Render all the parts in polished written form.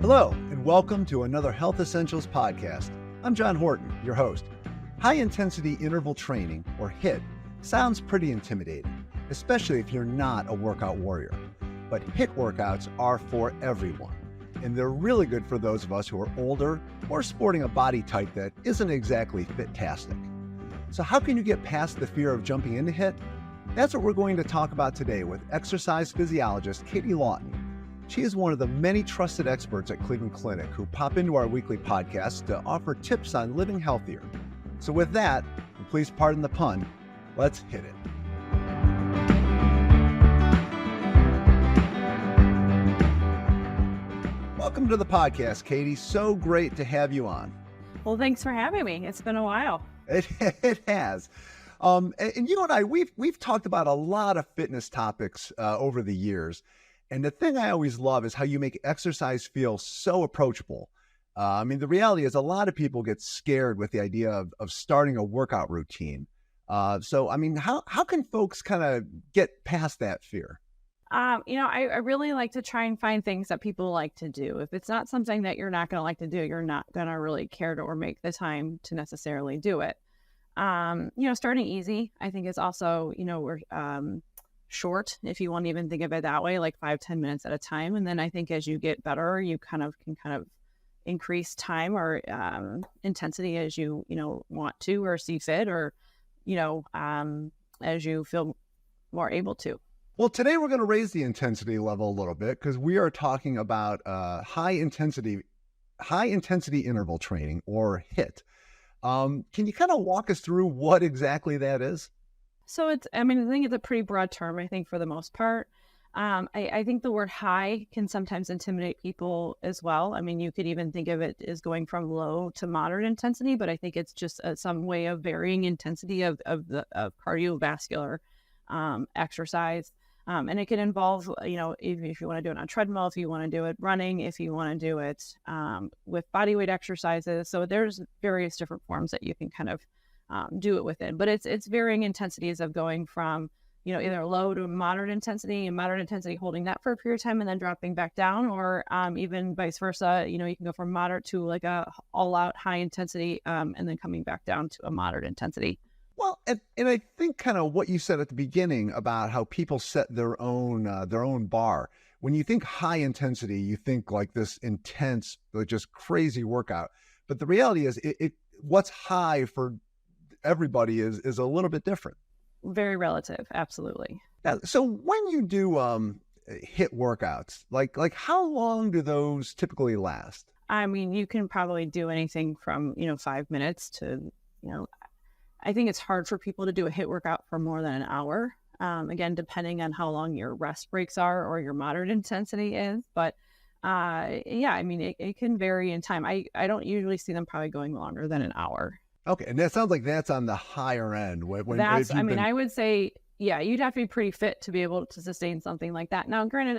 Hello, and welcome to another Health Essentials podcast. I'm John Horton, your host. High-intensity interval training, or HIIT, sounds pretty intimidating, especially if you're not a workout warrior. But HIIT workouts are for everyone, and they're really good for those of us who are older or sporting a body type that isn't exactly fit-tastic. So how can you get past the fear of jumping into HIIT? That's what we're going to talk about today with exercise physiologist Katie Lawton. She is one of the many trusted experts at Cleveland Clinic who pop into our weekly podcast to offer tips on living healthier. So with that, and please pardon the pun, let's hit it. Welcome to the podcast, Katie. So great to have you on. Well, thanks for having me. It's been a while. It has. And you and I, we've talked about a lot of fitness topics over the years. And the thing I always love is how you make exercise feel so approachable. The reality is a lot of people get scared with the idea of starting a workout routine. How can folks kind of get past that fear? I really like to try and find things that people like to do. If it's not something that you're not going to like to do, you're not going to really care to or make the time to necessarily do it. Starting easy, I think is also, short, if you want to even think of it that way, like 5-10 minutes at a time. And then I think as you get better, you can increase time or intensity as you want to or see fit or, as you feel more able to. Well, today we're going to raise the intensity level a little bit because we are talking about high intensity interval training, or HIIT. Can you kind of walk us through what exactly that is? So I think it's a pretty broad term, I think, for the most part. I think the word high can sometimes intimidate people as well. I mean, you could even think of it as going from low to moderate intensity, but I think it's just some way of varying intensity of cardiovascular exercise. And it can involve, if you want to do it on a treadmill, if you want to do it running, if you want to do it with body weight exercises. So there's various different forms that you can kind of do it within, but it's varying intensities of going from, either low to moderate intensity, and moderate intensity holding that for a period of time and then dropping back down, or even vice versa. You can go from moderate to like a all out high intensity and then coming back down to a moderate intensity. Well, and I think kind of what you said at the beginning about how people set their own bar. When you think high intensity, you think like this intense, like just crazy workout. But the reality is what's high for everybody is a little bit different. Very relative. Absolutely. Now, so when you do HIIT workouts, like how long do those typically last? I mean, you can probably do anything from, 5 minutes to, I think it's hard for people to do a HIIT workout for more than an hour. Again, depending on how long your rest breaks are or your moderate intensity is. But it can vary in time. I don't usually see them probably going longer than an hour. Okay. And that sounds like that's on the higher end. I would say, you'd have to be pretty fit to be able to sustain something like that. Now, granted,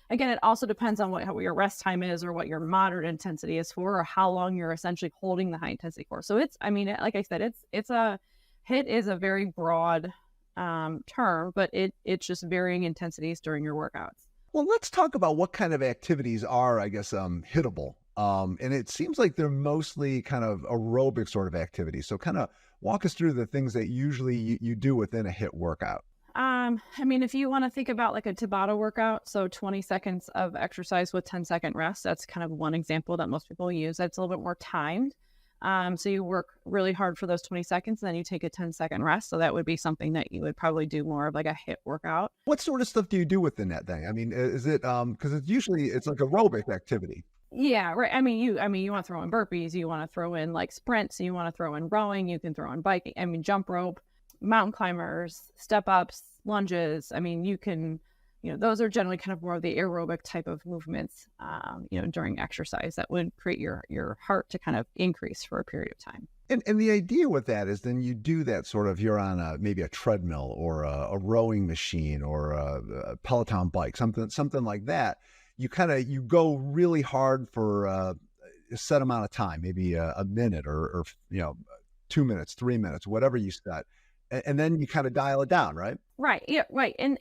again, it also depends on what your rest time is or what your moderate intensity is for, or how long you're essentially holding the high intensity for. So like I said, HIIT is a very broad term, but it's just varying intensities during your workouts. Well, let's talk about what kind of activities are, hittable. And it seems like they're mostly kind of aerobic sort of activities. So kind of walk us through the things that usually you do within a HIIT workout. If you want to think about like a Tabata workout, so 20 seconds of exercise with 10-second rest, that's kind of one example that most people use. That's a little bit more timed. So you work really hard for those 20 seconds, and then you take a 10-second rest. So that would be something that you would probably do more of like a HIIT workout. What sort of stuff do you do within that thing? I mean, is it, because it's like aerobic activity. Yeah, right. You want to throw in burpees, you want to throw in like sprints, you want to throw in rowing, you can throw in biking, jump rope, mountain climbers, step ups, lunges. You can, those are generally kind of more of the aerobic type of movements, during exercise that would create your heart to kind of increase for a period of time. And the idea with that is then you do that sort of, you're on maybe a treadmill or a rowing machine or a Peloton bike, something like that. You go really hard for a set amount of time, maybe a minute or 2 minutes, 3 minutes, whatever you set. And then you kind of dial it down, right? Right. Yeah. Right. And,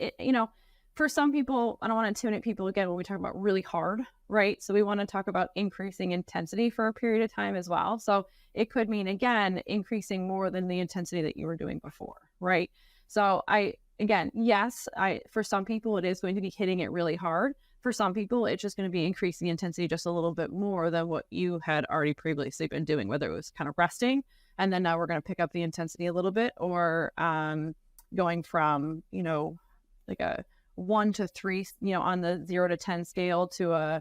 For some people, I don't want to intimidate people again when we talk about really hard, right? So we want to talk about increasing intensity for a period of time as well. So it could mean, again, increasing more than the intensity that you were doing before, right? So for some people, it is going to be hitting it really hard. For some people, it's just going to be increasing the intensity just a little bit more than what you had already previously been doing, whether it was kind of resting, and then now we're going to pick up the intensity a little bit, or going from, like a 1 to 3, on the 0 to 10 scale to a,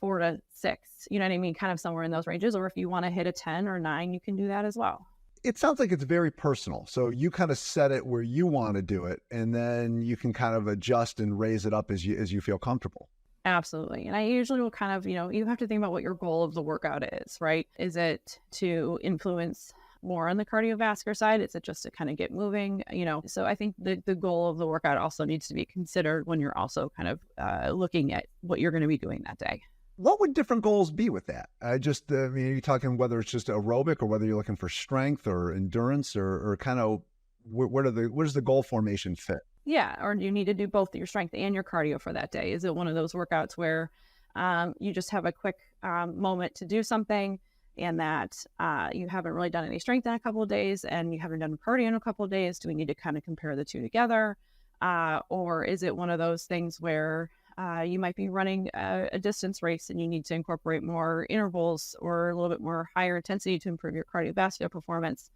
4 to 6, you know what I mean? Kind of somewhere in those ranges. Or if you want to hit a 10 or 9, you can do that as well. It sounds like it's very personal. So you kind of set it where you want to do it, and then you can kind of adjust and raise it up as you feel comfortable. Absolutely. And I usually will kind of, you have to think about what your goal of the workout is, right? Is it to influence more on the cardiovascular side? Is it just to kind of get moving? So I think the goal of the workout also needs to be considered when you're also kind of looking at what you're going to be doing that day. What would different goals be with that? Are you talking whether it's just aerobic or whether you're looking for strength or endurance or kind of where does the goal formation fit? Yeah. Or do you need to do both your strength and your cardio for that day? Is it one of those workouts where you just have a quick moment to do something, and that you haven't really done any strength in a couple of days and you haven't done cardio in a couple of days? Do we need to kind of compare the two together? Or is it one of those things where you might be running a distance race and you need to incorporate more intervals or a little bit more higher intensity to improve your cardiovascular performance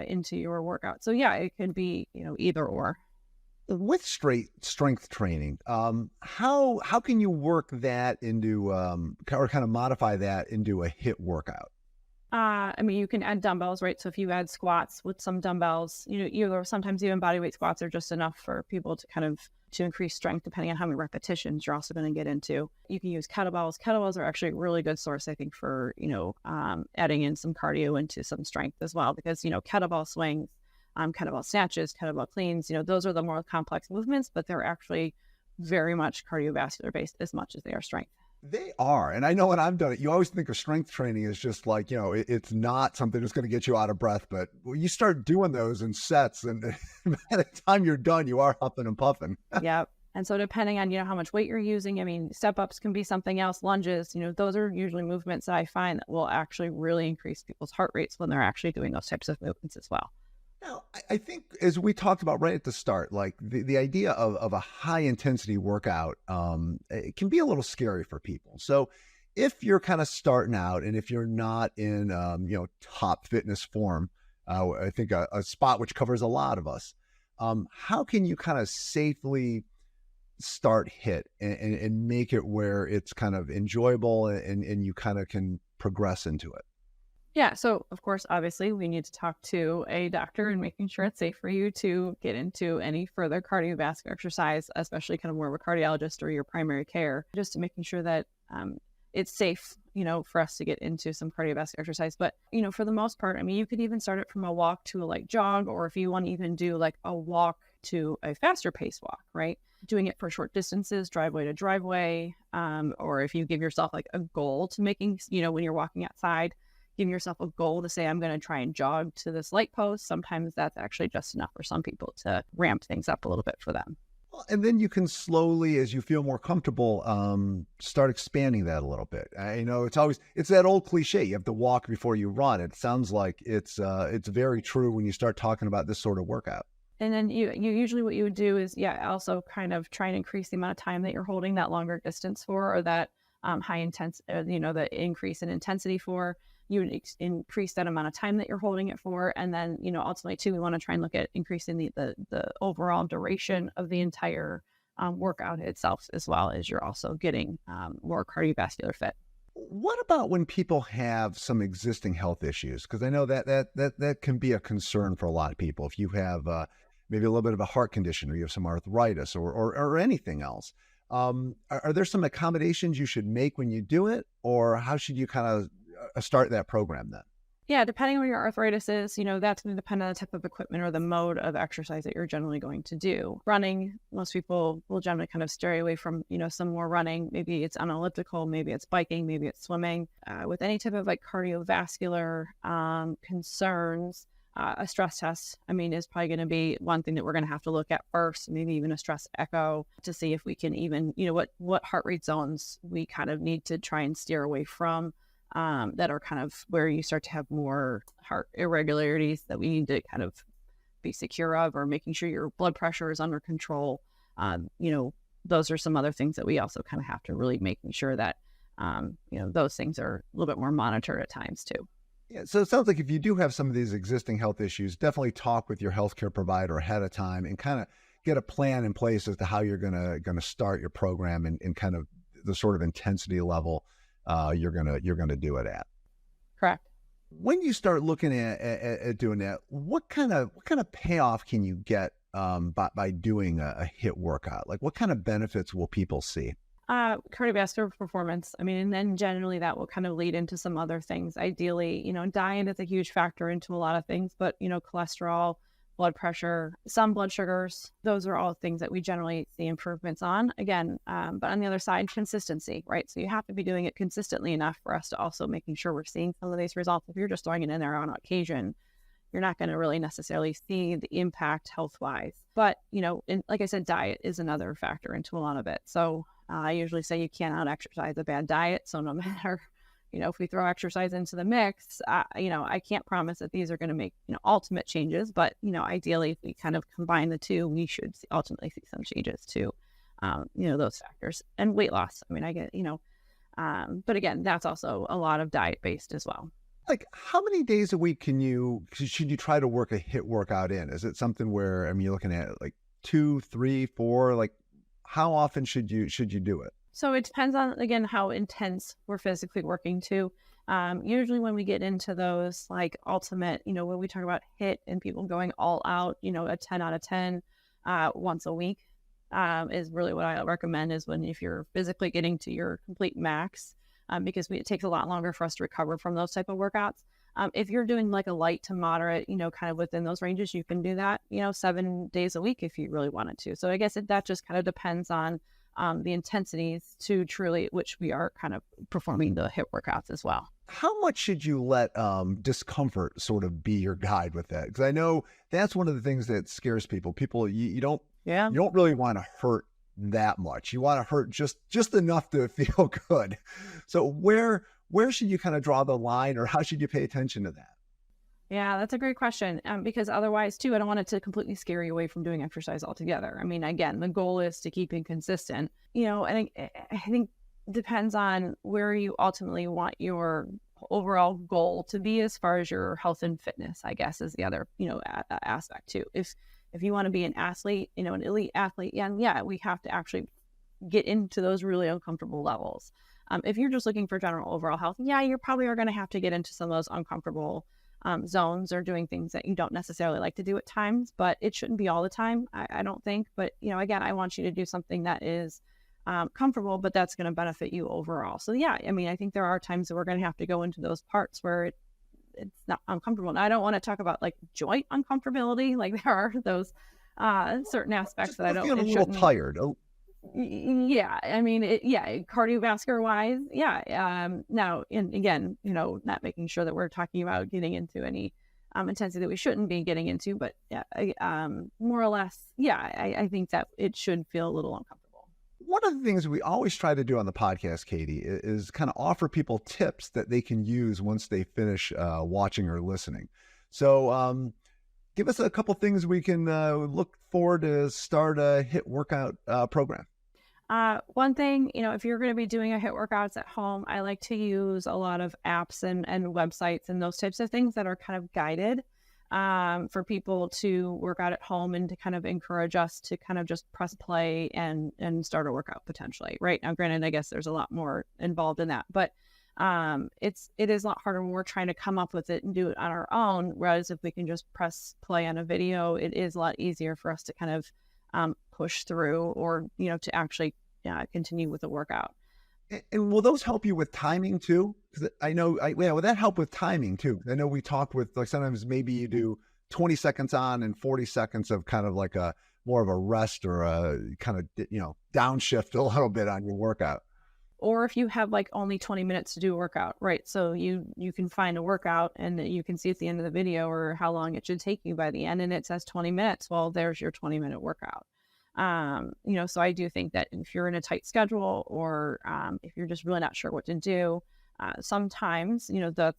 into your workout? So yeah, it could be, either or. With strength training, how can you work that into or kind of modify that into a HIIT workout? You can add dumbbells, right? So if you add squats with some dumbbells, sometimes even bodyweight squats are just enough for people to increase strength, depending on how many repetitions you're also going to get into. You can use kettlebells. Kettlebells are actually a really good source, I think, for, adding in some cardio into some strength as well, because, kettlebell swings, kettlebell snatches, kettlebell cleans, those are the more complex movements, but they're actually very much cardiovascular based as much as they are strength. They are. And I know when I've done it, you always think of strength training as just like, it's not something that's going to get you out of breath. But when you start doing those in sets, and by the time you're done, you are huffing and puffing. Yep. And so depending on, how much weight you're using, step ups can be something else, lunges, those are usually movements that I find that will actually really increase people's heart rates when they're actually doing those types of movements as well. Now, I think, as we talked about right at the start, like the idea of a high intensity workout, it can be a little scary for people. So if you're kind of starting out and if you're not in, top fitness form, I think a spot which covers a lot of us, how can you kind of safely start HIIT and make it where it's kind of enjoyable and you kind of can progress into it? Yeah. So of course, obviously we need to talk to a doctor and making sure it's safe for you to get into any further cardiovascular exercise, especially kind of more of a cardiologist or your primary care, just to making sure that it's safe, for us to get into some cardiovascular exercise. But, for the most part, you could even start it from a walk to a light jog, or if you want to even do like a walk to a faster pace walk, right? Doing it for short distances, driveway to driveway. Or if you give yourself like a goal to making, when you're walking outside, give yourself a goal to say, I'm going to try and jog to this light post. Sometimes that's actually just enough for some people to ramp things up a little bit for them. Well, and then you can slowly, as you feel more comfortable, start expanding that a little bit. It's that old cliche. You have to walk before you run. It sounds like it's very true when you start talking about this sort of workout. And then you usually what you would do is, also kind of try and increase the amount of time that you're holding that longer distance for, or that high intense, the increase in intensity for. You would increase that amount of time that you're holding it for. And then, ultimately too, we want to try and look at increasing the overall duration of the entire workout itself, as well as you're also getting more cardiovascular fit. What about when people have some existing health issues? Because I know that can be a concern for a lot of people. If you have maybe a little bit of a heart condition, or you have some arthritis or anything else, are there some accommodations you should make when you do it? Or how should you kind of start that program then? Yeah, depending on what your arthritis is, that's going to depend on the type of equipment or the mode of exercise that you're generally going to do. Running, most people will generally kind of stray away from, some more running. Maybe it's on elliptical, maybe it's biking, maybe it's swimming. With any type of like cardiovascular concerns, A stress test, I mean, is probably going to be one thing that we're going to have to look at first, maybe even a stress echo to see if we can even, what heart rate zones we kind of need to try and steer away from, that are kind of where you start to have more heart irregularities that we need to kind of be secure of, or making sure your blood pressure is under control. Those are some other things that we also kind of have to really making sure that, those things are a little bit more monitored at times too. Yeah, so it sounds like if you do have some of these existing health issues, definitely talk with your healthcare provider ahead of time and kind of get a plan in place as to how you're gonna start your program and kind of the sort of intensity level you're gonna do it at. Correct. When you start looking at doing that, what kind of payoff can you get by doing a HIIT workout? Like, what kind of benefits will people see? Cardiovascular performance. I mean, and then generally that will kind of lead into some other things. Ideally, diet is a huge factor into a lot of things, but, cholesterol, blood pressure, some blood sugars, those are all things that we generally see improvements on. Again, but on the other side, consistency, right? So you have to be doing it consistently enough for us to also making sure we're seeing some of these results. If you're just throwing it in there on occasion, you're not going to really necessarily see the impact health-wise. But, like I said, diet is another factor into a lot of it. So I usually say you cannot exercise a bad diet. So no matter, if we throw exercise into the mix, I can't promise that these are going to make, ultimate changes. But, ideally, if we kind of combine the two, we should ultimately see some changes to, those factors. And weight loss. I mean, I get, but again, that's also a lot of diet-based as well. Like, how many days a week should you try to work a HIIT workout in? Is it something where, I mean, you're looking at like 2, 3, 4, like how often should you do it? So it depends on, again, how intense we're physically working too. Usually when we get into those like ultimate, when we talk about HIIT and people going all out, a 10 out of 10 once a week is really what I recommend, is when if you're physically getting to your complete max, because it takes a lot longer for us to recover from those type of workouts. If you're doing like a light to moderate, kind of within those ranges, you can do that, 7 days a week if you really wanted to. So I guess that just kind of depends on the intensities to truly which we are kind of performing the HIIT workouts as well. How much should you let discomfort sort of be your guide with that? Because I know that's one of the things that scares people. You don't really want to hurt that much. You want to hurt just enough to feel good. So where should you kind of draw the line, or how should you pay attention to that? Yeah, that's a great question. Because otherwise too, I don't want it to completely scare you away from doing exercise altogether. I mean, again, the goal is to keep it consistent, and I think depends on where you ultimately want your overall goal to be as far as your health and fitness, I guess, is the other, aspect too. If you want to be an athlete, an elite athlete, yeah, we have to actually get into those really uncomfortable levels. If you're just looking for general overall health, yeah, you probably are going to have to get into some of those uncomfortable zones, or doing things that you don't necessarily like to do at times, but it shouldn't be all the time, I don't think. But, again, I want you to do something that is comfortable, but that's going to benefit you overall. So, yeah, I mean, I think there are times that we're going to have to go into those parts where it's not uncomfortable. And I don't want to talk about like joint uncomfortability. Like there are those certain aspects that I don't. Feel a little tired. Yeah, I mean, cardiovascular wise, yeah. Now, and again, not making sure that we're talking about getting into any intensity that we shouldn't be getting into, but yeah, more or less, yeah, I think that it should feel a little uncomfortable. One of the things we always try to do on the podcast, Katie, is kind of offer people tips that they can use once they finish watching or listening. So give us a couple things we can look forward to start a HIIT workout program. One thing, if you're going to be doing a HIIT workouts at home, I like to use a lot of apps and websites and those types of things that are kind of guided for people to work out at home, and to kind of encourage us to kind of just press play and start a workout potentially. Right now, granted, I guess there's a lot more involved in that, but it is a lot harder when we're trying to come up with it and do it on our own. Whereas if we can just press play on a video, it is a lot easier for us to kind of push through, or to actually continue with the workout. And will those help you with timing too? Because I know, will that help with timing too? I know we talked with, like, sometimes maybe you do 20 seconds on and 40 seconds of kind of like more of a rest, or a kind of, downshift a little bit on your workout. or if you have like only 20 minutes to do a workout, right? So you can find a workout and you can see at the end of the video or how long it should take you by the end, and it says 20 minutes. Well, there's your 20-minute workout. So I do think that if you're in a tight schedule or if you're just really not sure what to do, sometimes,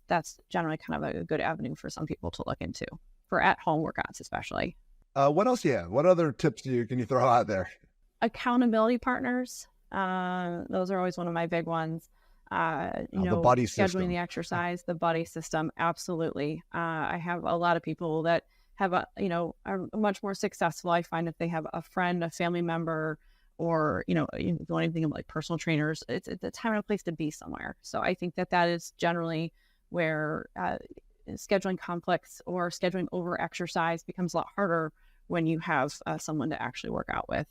that's generally kind of a good avenue for some people to look into for at-home workouts, especially. What else? Yeah. What other tips can you throw out there? Accountability partners. Those are always one of my big ones. The buddy system. Scheduling the exercise, the buddy system. Absolutely. I have a lot of people that have are much more successful. I find if they have a friend, a family member, or, the only thing of like personal trainers, it's a time and a place to be somewhere. So I think that is generally where scheduling conflicts or scheduling over exercise becomes a lot harder when you have someone to actually work out with.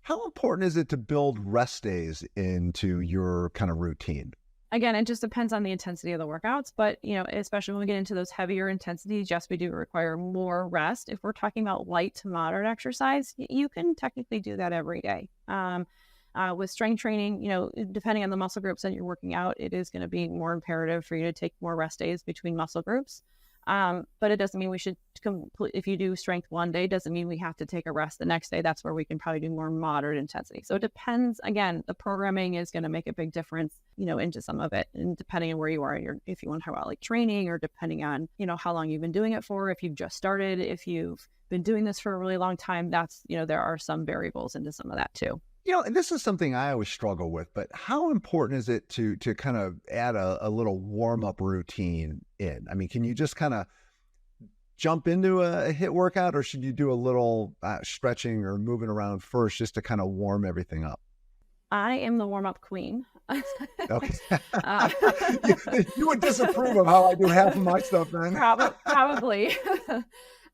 How important is it to build rest days into your kind of routine? Again, it just depends on the intensity of the workouts, but, especially when we get into those heavier intensities, yes, we do require more rest. If we're talking about light to moderate exercise, you can technically do that every day. With strength training, depending on the muscle groups that you're working out, it is going to be more imperative for you to take more rest days between muscle groups. But it doesn't mean we should if you do strength one day, doesn't mean we have to take a rest the next day. That's where we can probably do more moderate intensity. So it depends. Again, the programming is going to make a big difference, into some of it. And depending on where you are, if you want to talk about like training, or depending on, how long you've been doing it for, if you've just started, if you've been doing this for a really long time, that's, there are some variables into some of that too. And this is something I always struggle with, but how important is it to kind of add a little warm-up routine in? I mean, can you just kind of jump into a HIIT workout, or should you do a little stretching or moving around first just to kind of warm everything up? I am the warm-up queen. Okay. You would disapprove of how I do half of my stuff then. Probably.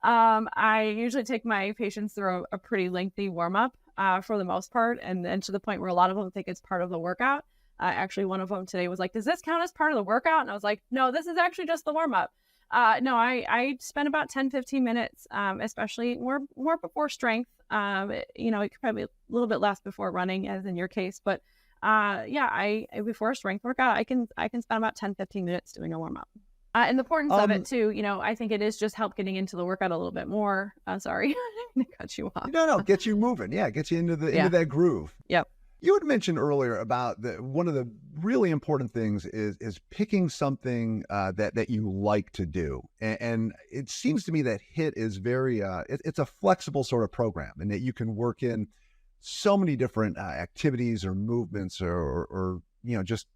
I usually take my patients through a pretty lengthy warm-up. For the most part, and then to the point where a lot of them think it's part of the workout. Actually, one of them today was like, does this count as part of the workout? And I was like, no, this is actually just the warm-up. No, I spent about 10-15 minutes, especially more before strength. It could probably a little bit less before running, as in your case, but I before a strength workout, I can spend about 10-15 minutes doing a warm-up. And the importance of it too, I think it is just help getting into the workout a little bit more. Sorry, I cut you off. No, get you moving. Yeah, get you into into that groove. Yep. You had mentioned earlier about one of the really important things is picking something that you like to do, and it seems to me that HIIT is very it's a flexible sort of program, and that you can work in so many different activities or movements or just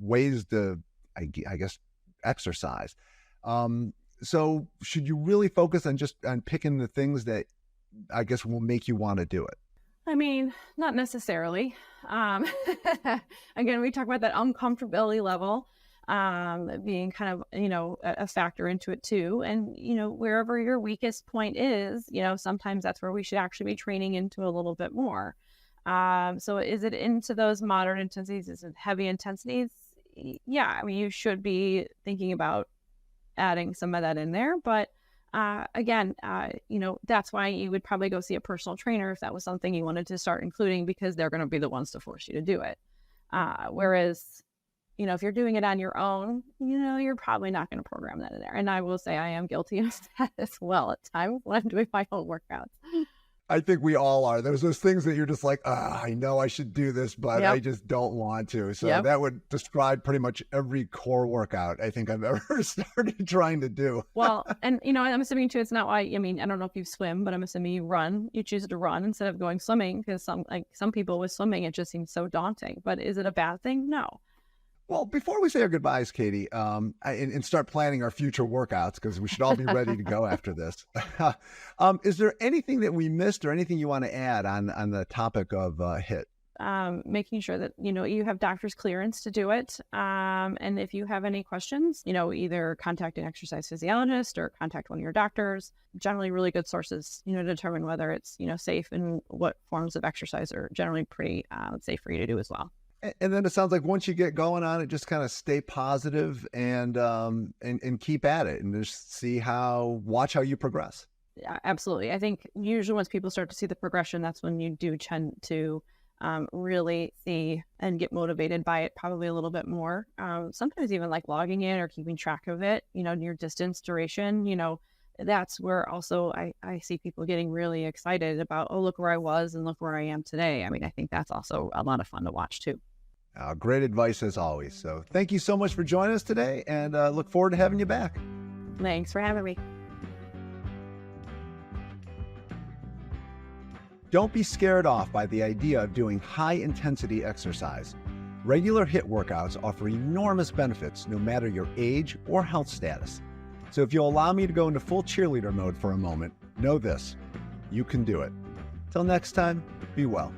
ways to I guess exercise. So should you really focus on picking the things that I guess will make you want to do it? I mean, not necessarily. Again, we talk about that uncomfortability level being kind of, a factor into it too. And, wherever your weakest point is, sometimes that's where we should actually be training into a little bit more. So is it into those moderate intensities? Is it heavy intensities? Yeah, I mean, you should be thinking about adding some of that in there. But again, that's why you would probably go see a personal trainer if that was something you wanted to start including, because they're going to be the ones to force you to do it. Whereas, if you're doing it on your own, you're probably not going to program that in there. And I will say I am guilty of that as well at times when I'm doing my own workouts. I think we all are. There's those things that you're just like, I know I should do this, but I just don't want to. So that would describe pretty much every core workout I think I've ever started trying to do. Well, and I'm assuming too, it's not why, I don't know if you swim, but I'm assuming you choose to run instead of going swimming, because some people with swimming, it just seems so daunting. But is it a bad thing? No. Well, before we say our goodbyes, Katie, and start planning our future workouts, because we should all be ready to go after this, is there anything that we missed or anything you want to add on the topic of HIIT? Making sure that, you have doctor's clearance to do it. And if you have any questions, either contact an exercise physiologist or contact one of your doctors. Generally really good sources, to determine whether it's, safe, and what forms of exercise are generally pretty safe for you to do as well. And then it sounds like once you get going on it, just kind of stay positive and keep at it, and just watch how you progress. Yeah, absolutely. I think usually once people start to see the progression, that's when you do tend to really see and get motivated by it probably a little bit more. Sometimes even like logging in or keeping track of it, your distance, duration, that's where also I see people getting really excited about, oh, look where I was and look where I am today. I mean, I think that's also a lot of fun to watch too. Great advice as always. So thank you so much for joining us today, and look forward to having you back. Thanks for having me. Don't be scared off by the idea of doing high-intensity exercise. Regular HIIT workouts offer enormous benefits no matter your age or health status. So if you'll allow me to go into full cheerleader mode for a moment, know this: you can do it. Till next time, be well.